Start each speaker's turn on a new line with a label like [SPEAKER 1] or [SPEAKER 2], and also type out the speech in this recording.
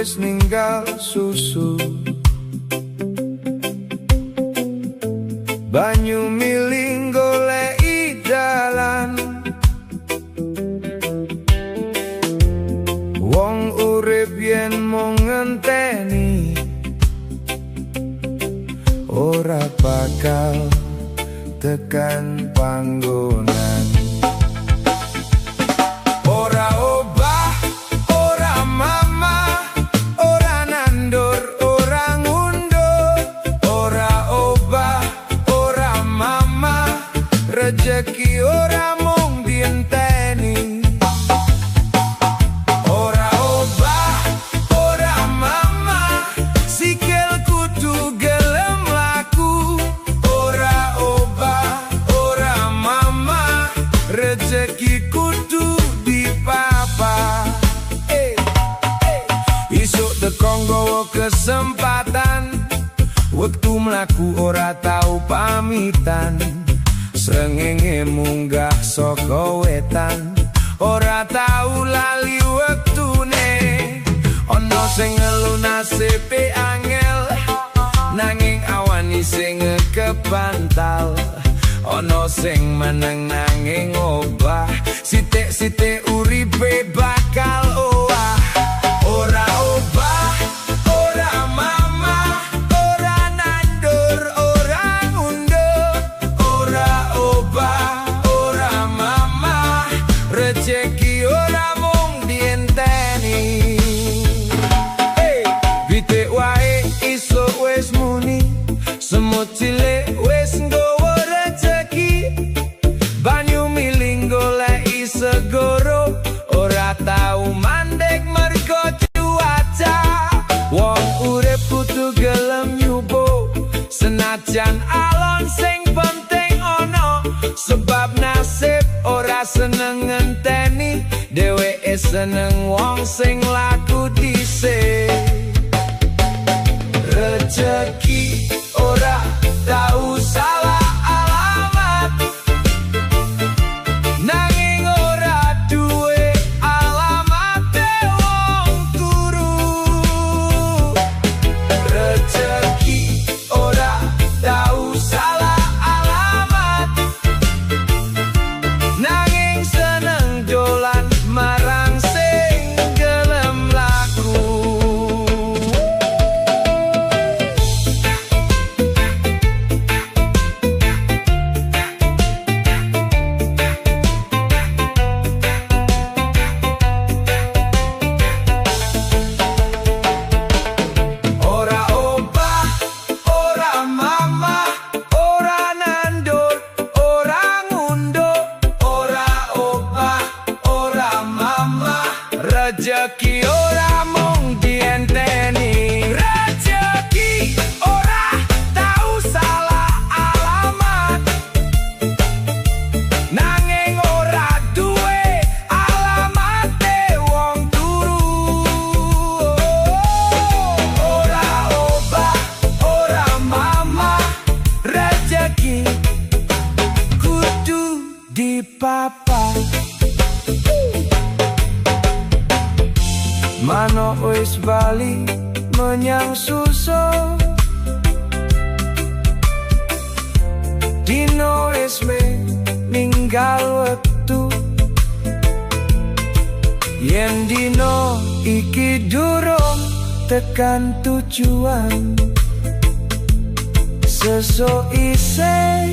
[SPEAKER 1] wis ninggal susu. Banyu miling goleki dalan, wong urip yen mung ngenteni ora bakal tekan panggonan. Ora obah, ora mama, ora nandur, ora ngunduh. Ora obah, ora mama, rejeki ora mung dienteni. Ora obah, ora mama, sikil kudu gelem laku. Ora obah, ora mama, rejeki kudu dipapa. Isuk tekong gowo kesempatan, wektu mlaku ora tau pamitan. Srengenge munggah saka wetan, ora tau lali wektune. Ono sing ngelu nasibe angel, nanging awani sing kebantal. Ono sing meneng nanging obah, sithik-sithik uripe bakal owah. Ora obah, ora mama, ora nandur, ora ngunduh. Ora obah, ora mama, rejeki ora mung dienteni. Pitik wae isuk wis muni, semut cilik wis nggawa rejeki. Banyu miling goleki segoro, ora tau mandek mergo cuaca. Wong urip kudu gelem nyubo, senajan alon sing penting ono. Sebab nasib ora seneng ngenteni, dheweke seneng wong sing laku dhisik. Rejeki ora tau salah alamat, nanging ora duwe alamate wong turu. Rejeki ora tau salah alamat, nanging seneng dolan marang sing gelem laku. Ora obah, ora mama, ora nandur, ora ngunduh. Ora obah, ora mama, rejeki ora mung dienteni. Rejeki ora tau salah alamat, nanging ora duwe alamate wong turu. Ora obah, ora mama, rejeki kudu dipapa. Manuk wis bali menyang suso, dino wis ninggal wektu. Yen dino iki durung tekan tujuan, sesuk isih